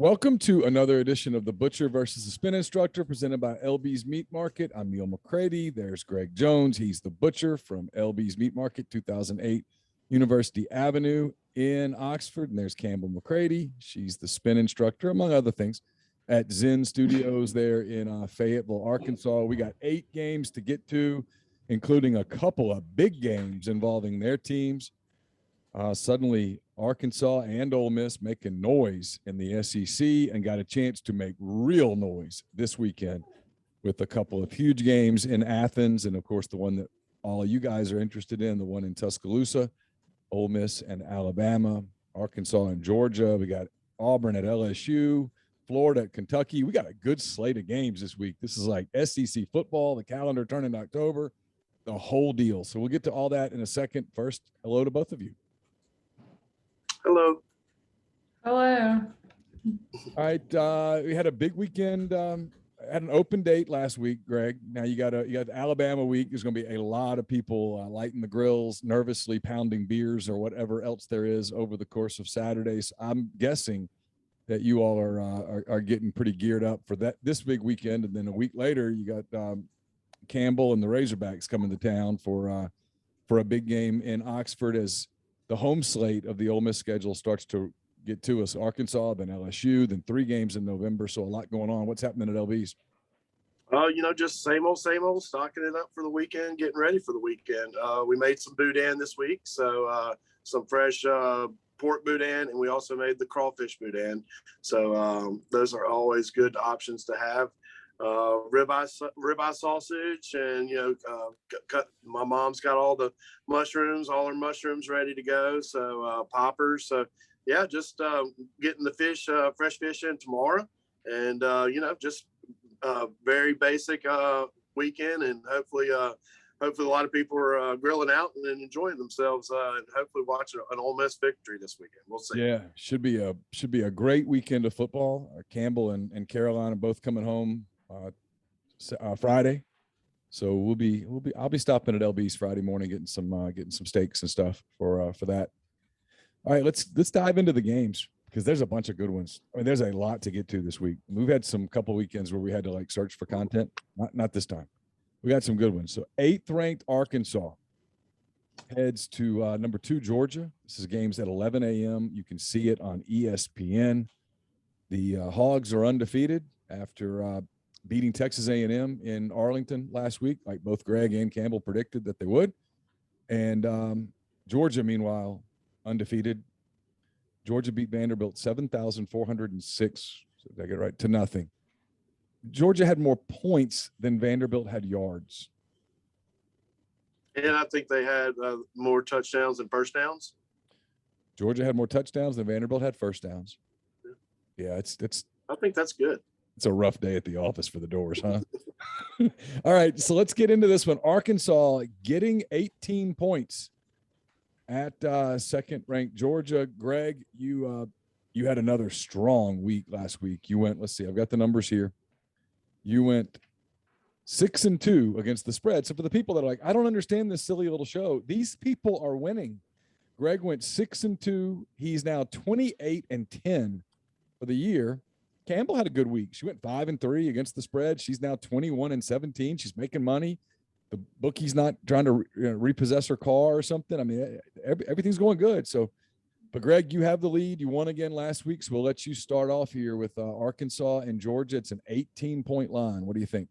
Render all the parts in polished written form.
Welcome to another edition of The Butcher versus the Spin Instructor, presented by LB's Meat Market. I'm Neil McCready. There's Greg Jones. He's the Butcher from LB's Meat Market, 2008 University Avenue in Oxford. And there's Campbell McCready. She's the Spin Instructor, among other things, at Zen Studios there in Fayetteville, Arkansas. We got 8 games to get to, including a couple of big games involving their teams. Suddenly, Arkansas and Ole Miss making noise in the SEC, and got a chance to make real noise this weekend with a couple of huge games in Athens, and of course the one that all of you guys are interested in, the one in Tuscaloosa, Ole Miss and Alabama, Arkansas and Georgia. We got Auburn at LSU, Florida at Kentucky. We got a good slate of games this week. This is like SEC football, the calendar turning to October, the whole deal. So we'll get to all that in a second. First, hello to both of you. Hello. Hello. All right, we had a big weekend. Had an open date last week, Greg. Now you got Alabama week. There's going to be a lot of people lighting the grills, nervously pounding beers or whatever else there is over the course of Saturdays. I'm guessing that you all are getting pretty geared up for this big weekend, and then a week later you got Campbell and the Razorbacks coming to town for a big game in Oxford as the home slate of the Ole Miss schedule starts to get to us. Arkansas, then LSU, then 3 games in November. So a lot going on. What's happening at LB's? Just same old, stocking it up for the weekend, getting ready for the weekend. We made some boudin this week. So some fresh pork boudin, and we also made the crawfish boudin. So those are always good options to have. Ribeye sausage, and my mom's got all her mushrooms ready to go, so poppers. So yeah, just getting the fish, fresh fish in tomorrow, and just very basic weekend, and hopefully a lot of people are grilling out and enjoying themselves, and hopefully watching an Ole Miss victory this weekend. We'll see. Yeah, should be a great weekend of football. Campbell and Carolina both coming home Friday, so I'll be stopping at LB's Friday morning getting some steaks and stuff for that. All right, let's dive into the games, because there's a bunch of good ones. I mean, there's a lot to get to this week. We've had some couple weekends where we had to search for content. Not this time. We got some good ones. So 8th ranked Arkansas heads to number 2 Georgia. This is games at 11 a.m. You can see it on ESPN. The Hogs are undefeated after beating Texas A&M in Arlington last week, like both Greg and Campbell predicted that they would. And Georgia, meanwhile, undefeated. Georgia beat Vanderbilt 7,406, did I get it right, to nothing. Georgia had more points than Vanderbilt had yards. And I think they had more touchdowns than first downs. Georgia had more touchdowns than Vanderbilt had first downs. Yeah, it's. I think that's good. It's a rough day at the office for the Doors, huh? All right, so let's get into this one. Arkansas getting 18 points at second-ranked Georgia. Greg, you had another strong week last week. You went, let's see, I've got the numbers here. You went 6-2 against the spread. So for the people that are like, I don't understand this silly little show, these people are winning. Greg went 6-2. He's now 28-10 for the year. Campbell had a good week. She went 5-3 against the spread. She's now 21-17. She's making money. The bookie's not trying to repossess her car or something. I mean, everything's going good. So, but Greg, you have the lead. You won again last week, so we'll let you start off here with Arkansas and Georgia. It's an 18-point line. What do you think?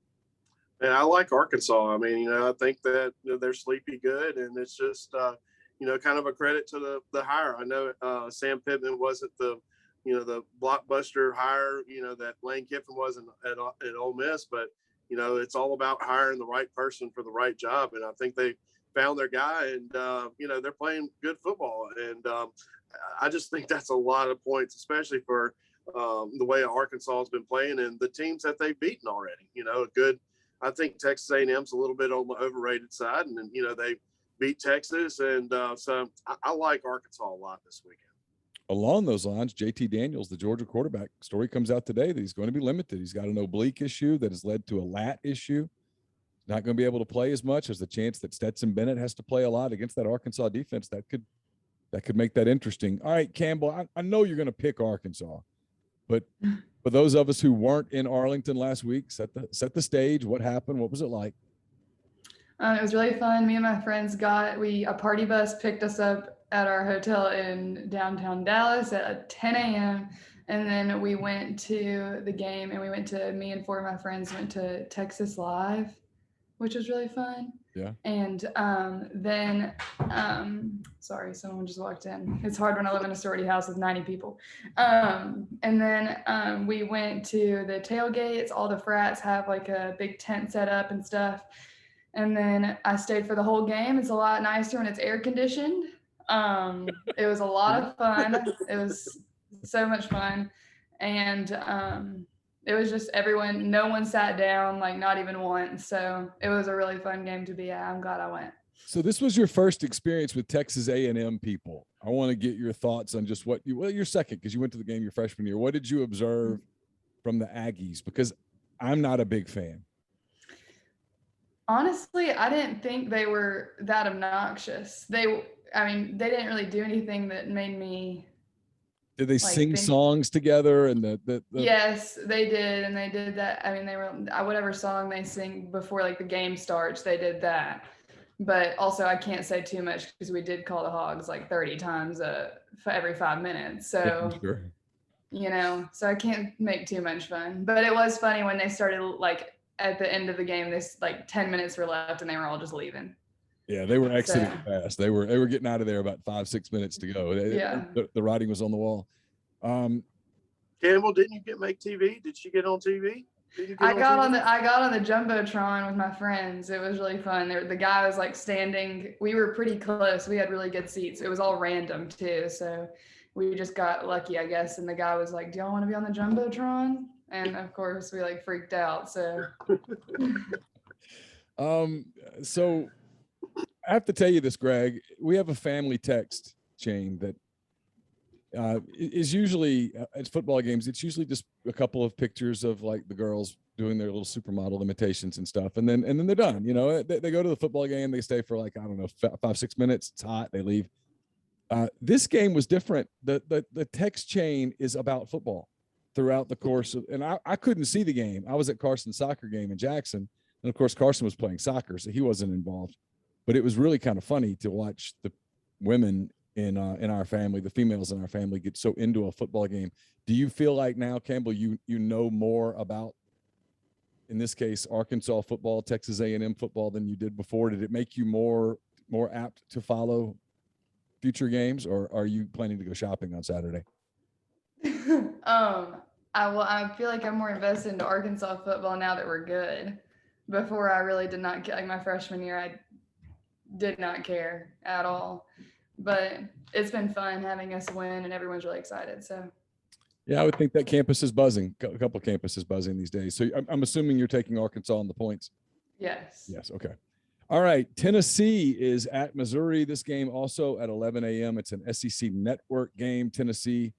And I like Arkansas. I mean, I think that they're sleepy good, and it's just kind of a credit to the hire. I know Sam Pittman wasn't the blockbuster hire, that Lane Kiffin wasn't at Ole Miss, but, it's all about hiring the right person for the right job. And I think they found their guy, and, they're playing good football. And I just think that's a lot of points, especially for the way Arkansas has been playing and the teams that they've beaten already. I think Texas A&M's a little bit on the overrated side, and they beat Texas. And so I like Arkansas a lot this weekend. Along those lines, JT Daniels, the Georgia quarterback, story comes out today that he's going to be limited. He's got an oblique issue that has led to a lat issue. Not going to be able to play as much. There's a chance that Stetson Bennett has to play a lot against that Arkansas defense. That could make that interesting. All right, Campbell, I know you're going to pick Arkansas. But for those of us who weren't in Arlington last week, set the stage. What happened? What was it like? It was really fun. Me and my friends a party bus picked us up at our hotel in downtown Dallas at 10 a.m. And then we went to the game, and me and four of my friends went to Texas Live, which was really fun. Yeah. And sorry, someone just walked in. It's hard when I live in a sorority house with 90 people. And then we went to the tailgates. All the frats have like a big tent set up and stuff. And then I stayed for the whole game. It's a lot nicer when it's air conditioned. It was a lot of fun. It was so much fun. And it was just no one sat down, like not even once. So it was a really fun game to be at. I'm glad I went. So this was your first experience with Texas A&M people. I want to get your thoughts on just your second, because you went to the game your freshman year. What did you observe from the Aggies? Because I'm not a big fan. Honestly, I didn't think they were that obnoxious. They didn't really do anything that made me. Did they sing songs together? And Yes, they did. And they did that. I mean, they were whatever song they sing before like the game starts, they did that. But also I can't say too much because we did call the Hogs like 30 times for every 5 minutes. So, sure. So I can't make too much fun. But it was funny when they started like at the end of the game, this like 10 minutes were left and they were all just leaving. Yeah, they were exiting fast. They were getting out of there about 5-6 minutes to go. The writing was on the wall. Campbell, didn't you make TV? Did she get on TV? I got on the Jumbotron with my friends. It was really fun. The guy was like standing. We were pretty close. We had really good seats. It was all random too, so we just got lucky, I guess. And the guy was like, "Do y'all want to be on the Jumbotron?" And of course, we like freaked out. So, so I have to tell you this, Greg. We have a family text chain that is usually at football games. It's usually just a couple of pictures of like the girls doing their little supermodel imitations and stuff, and then they're done. They go to the football game. They stay for like, I don't know, 5-6 minutes. It's hot. They leave. This game was different. The text chain is about football throughout the course of, and I couldn't see the game. I was at Carson's soccer game in Jackson, and of course Carson was playing soccer, so he wasn't involved. But it was really kind of funny to watch the women in our family, the females in our family, get so into a football game. Do you feel like now, Campbell, you know more about, in this case, Arkansas football, Texas A&M football than you did before? Did it make you more apt to follow future games, or are you planning to go shopping on Saturday? I feel like I'm more invested into Arkansas football now that we're good. Before, I really did not care. Like my freshman year, I did not care at all. But it's been fun having us win, and everyone's really excited. So, yeah, I would think that campus is buzzing. A couple of campuses buzzing these days. So I'm assuming you're taking Arkansas on the points. Yes. Yes. Okay. All right. Tennessee is at Missouri. This game also at 11 a.m. It's an SEC network game. Tennessee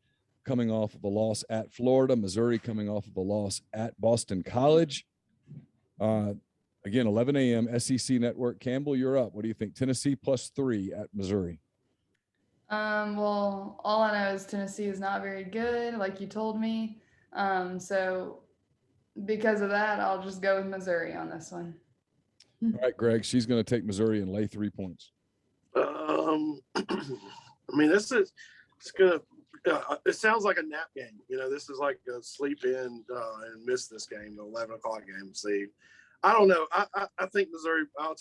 coming off of a loss at Florida. Missouri coming off of a loss at Boston College. Again, 11 a.m. SEC network. Campbell, you're up. What do you think? Tennessee +3 at Missouri. Well, all I know is Tennessee is not very good, like you told me. So because of that, I'll just go with Missouri on this one. All right, Greg, she's going to take Missouri and lay 3 points. I mean, it's going to, it sounds like a nap game. This is like a sleep in and miss this game, the 11 o'clock game. See, I don't know. I think Missouri. I'll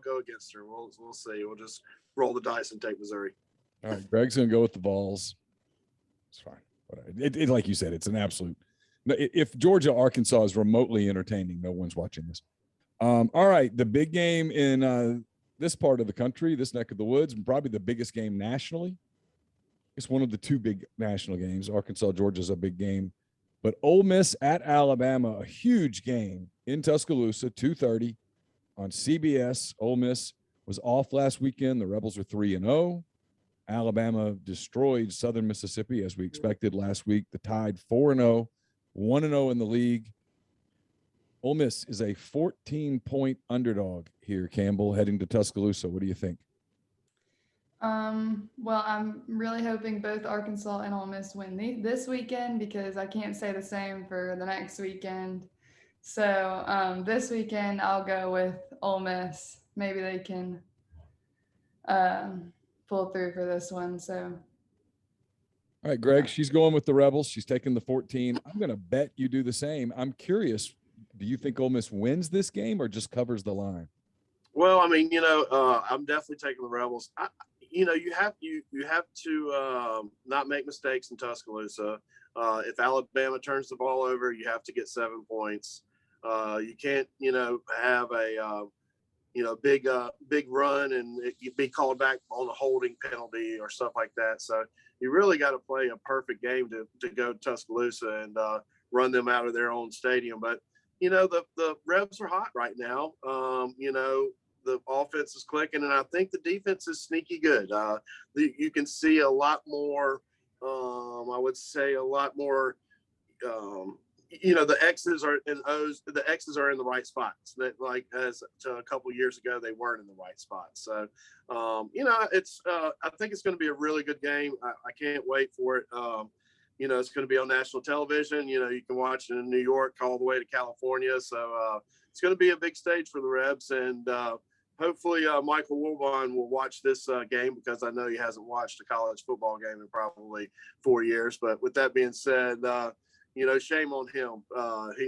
go against her. We'll see. We'll just roll the dice and take Missouri. All right, Greg's gonna go with the Vols. It's fine. It like you said, it's an absolute. If Georgia Arkansas is remotely entertaining, no one's watching this. All right, the big game in this part of the country, this neck of the woods, and probably the biggest game nationally. It's one of the two big national games. Arkansas Georgia's a big game. But Ole Miss at Alabama, a huge game in Tuscaloosa, 2:30 on CBS. Ole Miss was off last weekend. The Rebels are 3-0. Alabama destroyed Southern Mississippi, as we expected last week. The Tide 4-0, 1-0 in the league. Ole Miss is a 14-point underdog here, Campbell, heading to Tuscaloosa. What do you think? Well, I'm really hoping both Arkansas and Ole Miss win this weekend because I can't say the same for the next weekend. So this weekend I'll go with Ole Miss. Maybe they can pull through for this one. So All right, Greg, she's going with the Rebels. She's taking the 14. I'm going to bet you do the same. I'm curious, do you think Ole Miss wins this game or just covers the line? Well, I mean, I'm definitely taking the Rebels. You have to not make mistakes in Tuscaloosa. If Alabama turns the ball over, you have to get 7 points. You can't, have a big run and you'd be called back on a holding penalty or stuff like that. So you really got to play a perfect game to go to Tuscaloosa and run them out of their own stadium. But the Rebs are hot right now. The offense is clicking, and I think the defense is sneaky good. You can see a lot more. I would say a lot more. The X's are and O's. The X's are in the right spots. That as to a couple of years ago, they weren't in the right spots. So, it's. I think it's going to be a really good game. I can't wait for it. It's going to be on national television. You can watch it in New York all the way to California. So it's going to be a big stage for the Rebs, and hopefully Michael Wilbon will watch this game because I know he hasn't watched a college football game in probably 4 years. But with that being said, shame on him.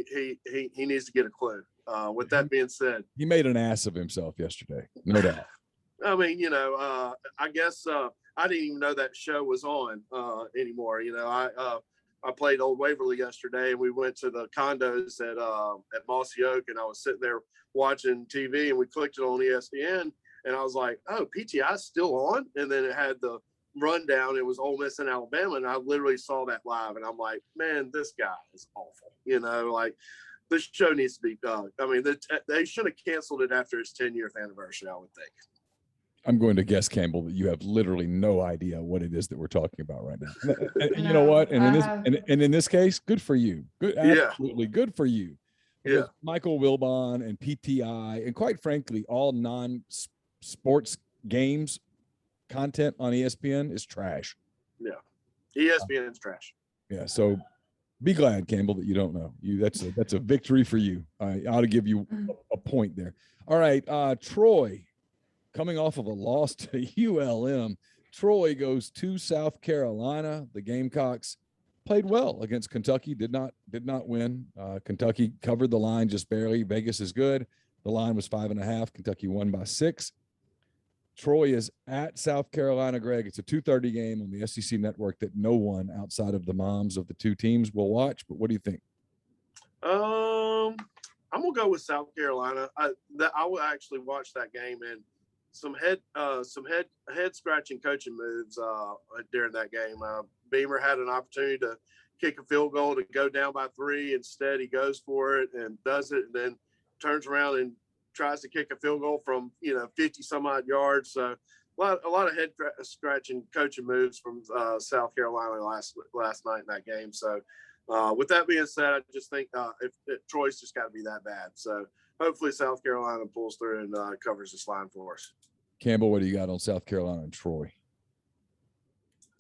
He needs to get a clue. With that being said, he made an ass of himself yesterday, no doubt. I mean, I guess I didn't even know that show was on anymore. I played Old Waverly yesterday, and we went to the condos at Mossy Oak, and I was sitting there watching TV, and we clicked it on ESPN, and I was like, "Oh, PTI's still on," and then it had the rundown. It was Ole Miss and Alabama, and I literally saw that live, and I'm like, "Man, this guy is awful." This show needs to be done. I mean, they should have canceled it after its 10-year anniversary, I would think. I'm going to guess, Campbell, that you have literally no idea what it is that we're talking about right now. And you know No, what? And I in this have- and in this case, good for you. Good, Yeah. absolutely good for you. Yeah. Because Michael Wilbon and PTI, and quite frankly, all non-sports games content on ESPN is trash. Yeah, ESPN's trash. Yeah. So be glad, Campbell, that you don't know. That's a victory for you. I ought to give you a point there. All right, Troy. Coming off of a loss to ULM, Troy goes to South Carolina. The Gamecocks played well against Kentucky. Did not win. Kentucky covered the line just barely. Vegas is good. The line was 5.5. Kentucky won by 6. Troy is at South Carolina, Greg. It's a 2:30 game on the SEC network that no one outside of the moms of the two teams will watch. But what do you think? I'm gonna go with South Carolina. I will actually watch that game, and some head scratching coaching moves during that game. Beamer had an opportunity to kick a field goal to go down by 3. Instead, he goes for it and does it, and then turns around and tries to kick a field goal from 50 some odd yards. So a lot of head scratching coaching moves from South Carolina last night in that game. So with that being said, I just think if Troy's just got to be that bad. So hopefully South Carolina pulls through and covers this line for us. Campbell, what do you got on South Carolina and Troy?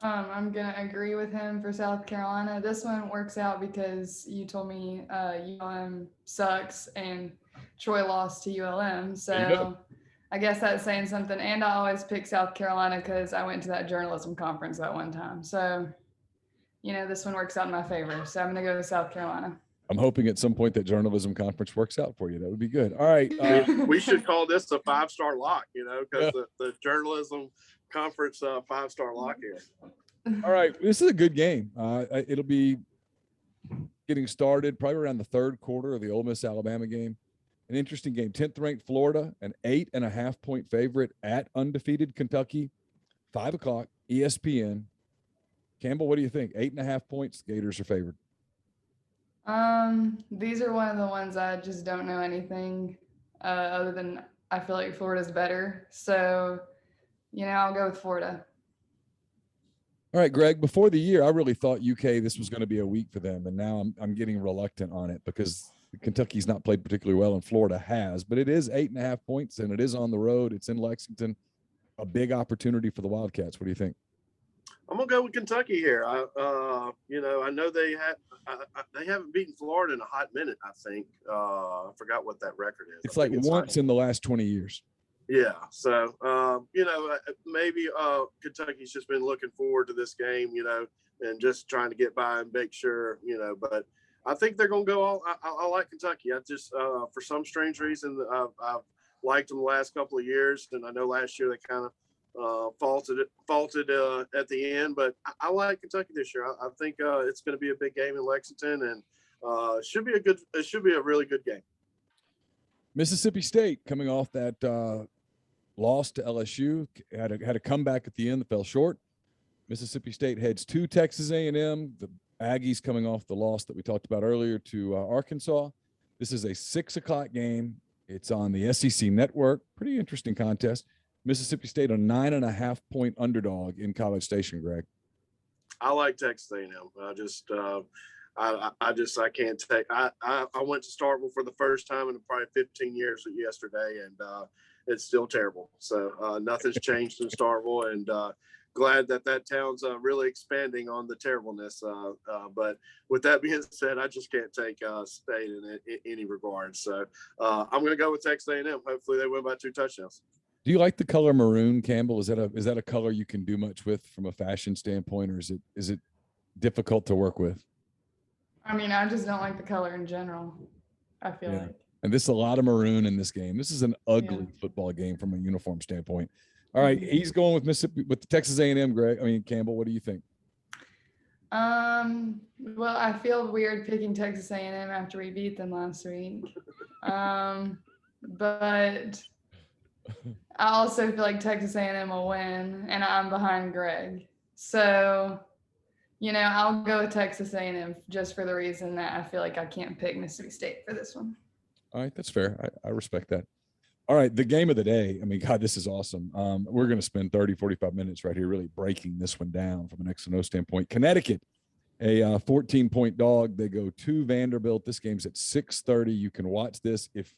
I'm gonna agree with him for South Carolina. This one works out because you told me ULM sucks and Troy lost to ULM. So I guess that's saying something. And I always pick South Carolina because I went to that journalism conference that one time. So, this one works out in my favor. So I'm gonna go with South Carolina. I'm hoping at some point that journalism conference works out for you. That would be good. All right. We should call this a 5-star lock, because the journalism conference 5-star lock here. All right. This is a good game. It'll be getting started probably around the third quarter of the Ole Miss Alabama game. An interesting game. 10th ranked Florida, an 8.5 point favorite at undefeated Kentucky. 5 o'clock, ESPN. Campbell, what do you think? 8.5 points. Gators are favored. These are one of the ones I just don't know anything other than I feel like Florida's better. So, I'll go with Florida. All right, Greg, before the year, I really thought UK, this was going to be a week for them. And now I'm getting reluctant on it because Kentucky's not played particularly well and Florida has, but it is 8.5 points and it is on the road. It's in Lexington. a big opportunity for the Wildcats? What do you think? I'm gonna go with Kentucky here. I know they haven't beaten Florida in a hot minute. I think I forgot what that record is. It's like once in the last 20 years. Yeah. So maybe Kentucky's just been looking forward to this game, and just trying to get by and make sure, But I think they're gonna go all. I like Kentucky. I just for some strange reason I've liked them the last couple of years, and I know last year they kind of faulted at the end, but I like Kentucky this year. I think it's going to be a big game in Lexington, and it should be a really good game. Mississippi State coming off that loss to LSU had a comeback at the end that fell short. Mississippi State heads to Texas A&M. The Aggies coming off the loss that we talked about earlier to Arkansas. This is a 6:00 game. It's on the SEC network. Pretty interesting contest. Mississippi State a 9.5-point underdog in College Station, Greg. I like Texas A&M. I can't take. I went to Starkville for the first time in probably 15 years yesterday, and it's still terrible. So nothing's changed in Starkville, and glad that town's really expanding on the terribleness. But with that being said, I just can't take State in any regard. So I'm going to go with Texas A&M. Hopefully they win by 2 touchdowns. Do you like the color maroon, Campbell? Is that a color you can do much with from a fashion standpoint, or is it difficult to work with? I mean, I just don't like the color in general. I feel like. And there's a lot of maroon in this game. This is an ugly football game from a uniform standpoint. All right, he's going with Mississippi with the Texas A&M. Campbell, what do you think? Well, I feel weird picking Texas A&M after we beat them last week. But I also feel like Texas A&M will win, and I'm behind Greg. So, I'll go with Texas A&M just for the reason that I feel like I can't pick Mississippi State for this one. All right, that's fair. I respect that. All right, the game of the day. I mean, God, this is awesome. We're going to spend 30, 45 minutes right here really breaking this one down from an X and O standpoint. Connecticut, a 14-point dog. They go to Vanderbilt. This game's at 6:30. You can watch this if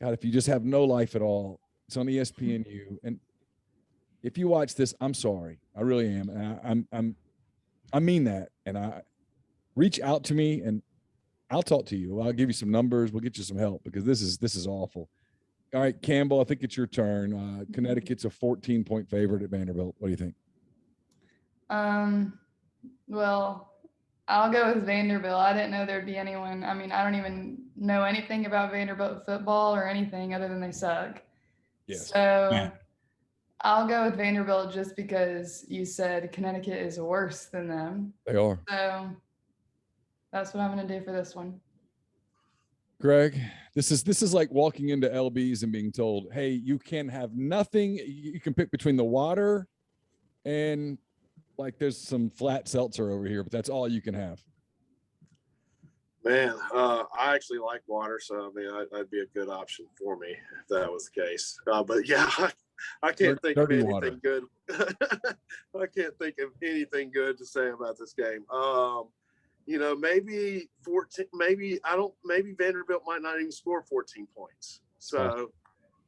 you just have no life at all. It's on ESPNU. And if you watch this, I'm sorry. I really am. And I mean that. And I reach out to me and I'll talk to you. I'll give you some numbers. We'll get you some help because this is awful. All right, Campbell, I think it's your turn. Connecticut's a 14-point favorite at Vanderbilt. What do you think? Well, I'll go with Vanderbilt. I didn't know there'd be anyone. I mean, I don't even know anything about Vanderbilt football or anything other than they suck. Yes. So I'll go with Vanderbilt just because you said Connecticut is worse than them. They are. So that's what I'm going to do for this one. Greg, this is like walking into LB's and being told, hey, you can have nothing. You can pick between the water and like there's some flat seltzer over here, but that's all you can have. Man, I actually like water, so I mean, that'd be a good option for me if that was the case. But yeah, I can't think of anything good. I can't think of anything good to say about this game. Maybe 14. Maybe Vanderbilt might not even score 14 points. So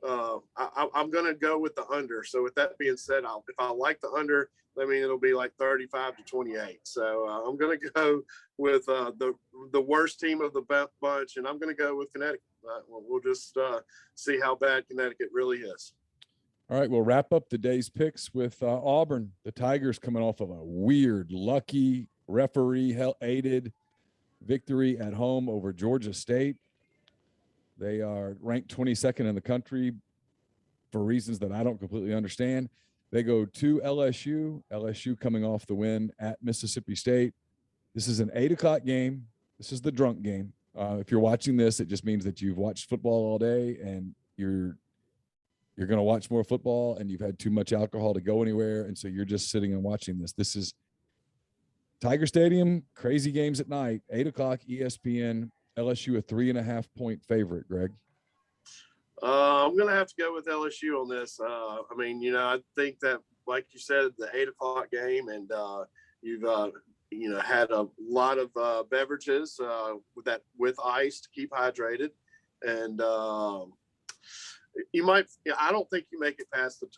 I'm going to go with the under. So with that being said, if I like the under, I mean, it'll be like 35-28. So I'm going to go with the worst team of the bunch, and I'm going to go with Connecticut. We'll just see how bad Connecticut really is. All right, we'll wrap up the day's picks with Auburn. The Tigers coming off of a weird, lucky, referee-aided victory at home over Georgia State. They are ranked 22nd in the country for reasons that I don't completely understand. They go to LSU. LSU coming off the win at Mississippi State. This is an 8:00 game. This is the drunk game. If you're watching this, it just means that you've watched football all day and you're going to watch more football and you've had too much alcohol to go anywhere. And so you're just sitting and watching this. This is Tiger Stadium, crazy games at night, 8:00 ESPN, LSU a 3.5-point favorite, Greg. I'm going to have to go with LSU on this. I think that, like you said, the 8:00 game, and you've, had a lot of beverages with ice to keep hydrated. And you might. Yeah, I don't think you make it past the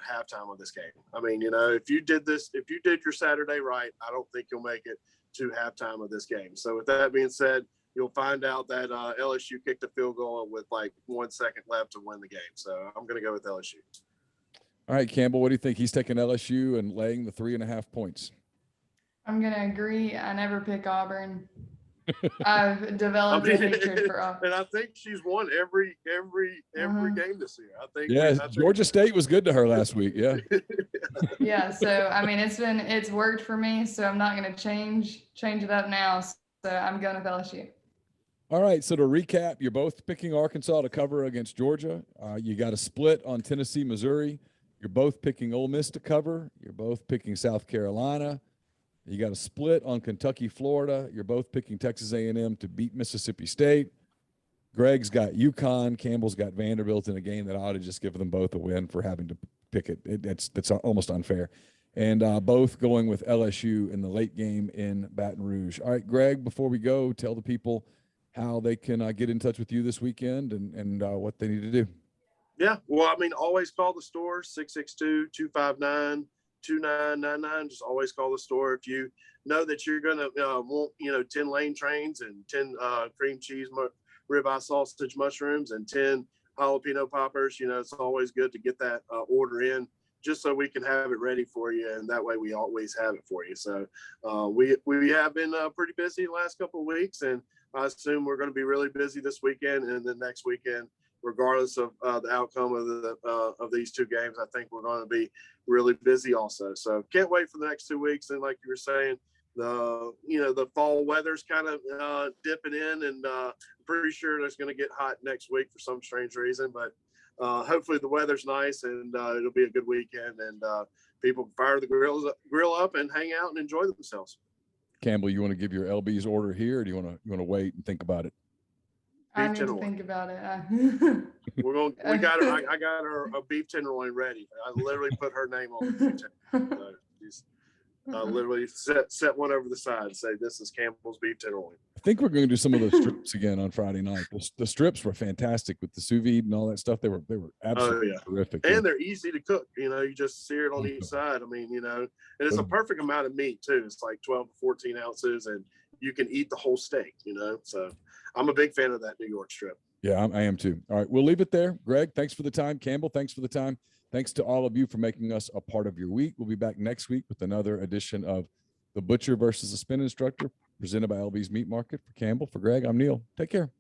halftime of this game. I mean, you know, if you did your Saturday right, I don't think you'll make it to halftime of this game. So with that being said, you'll find out that LSU kicked a field goal with like 1 second left to win the game. So I'm going to go with LSU. All right, Campbell, what do you think? He's taking LSU and laying the 3.5 points. I'm gonna agree. I never pick Auburn. I've developed a hatred for Auburn. And I think she's won every game this year. I think. Yeah, Georgia State was good to her last week. Yeah. Yeah. So I mean, it's worked for me. So I'm not gonna change it up now. So I'm going with LSU. All right. So to recap, you're both picking Arkansas to cover against Georgia. You got a split on Tennessee, Missouri. You're both picking Ole Miss to cover. You're both picking South Carolina. You got a split on Kentucky, Florida. You're both picking Texas A&M to beat Mississippi State. Greg's got UConn. Campbell's got Vanderbilt in a game that I ought to just give them both a win for having to pick it. That's almost unfair. And both going with LSU in the late game in Baton Rouge. All right, Greg, before we go, tell the people how they can get in touch with you this weekend and what they need to do. Yeah, well, I mean, always call the store, 662-259-2999. Just always call the store. If you know that you're going to want, 10 lane trains and 10 cream cheese, ribeye sausage mushrooms and 10 jalapeno poppers, it's always good to get that order in just so we can have it ready for you. And that way we always have it for you. So we have been pretty busy the last couple of weeks, and I assume we're going to be really busy this weekend and then next weekend. Regardless of the outcome of these two games, I think we're going to be really busy also. So can't wait for the next 2 weeks. And like you were saying, the fall weather's kind of dipping in, and I'm pretty sure it's going to get hot next week for some strange reason. But hopefully the weather's nice and it'll be a good weekend, and people can fire the grill up and hang out and enjoy themselves. Campbell, you want to give your LB's order here, or do you want to wait and think about it? I need to think about it. I got her a beef tenderloin ready. I literally put her name on the beef tenderloin. Literally set one over the side and say, "This is Campbell's beef tenderloin." I think we're going to do some of those strips again on Friday night. The strips were fantastic with the sous vide and all that stuff. They were absolutely terrific. And they're easy to cook. You just sear it on each side. I mean, and it's a perfect amount of meat too. It's like 12 to 14 ounces, and you can eat the whole steak. So I'm a big fan of that New York strip. Yeah, I am too. All right, we'll leave it there. Greg, thanks for the time. Campbell, thanks for the time. Thanks to all of you for making us a part of your week. We'll be back next week with another edition of The Butcher versus the Spin Instructor, presented by LB's Meat Market. For Campbell, for Greg, I'm Neil. Take care.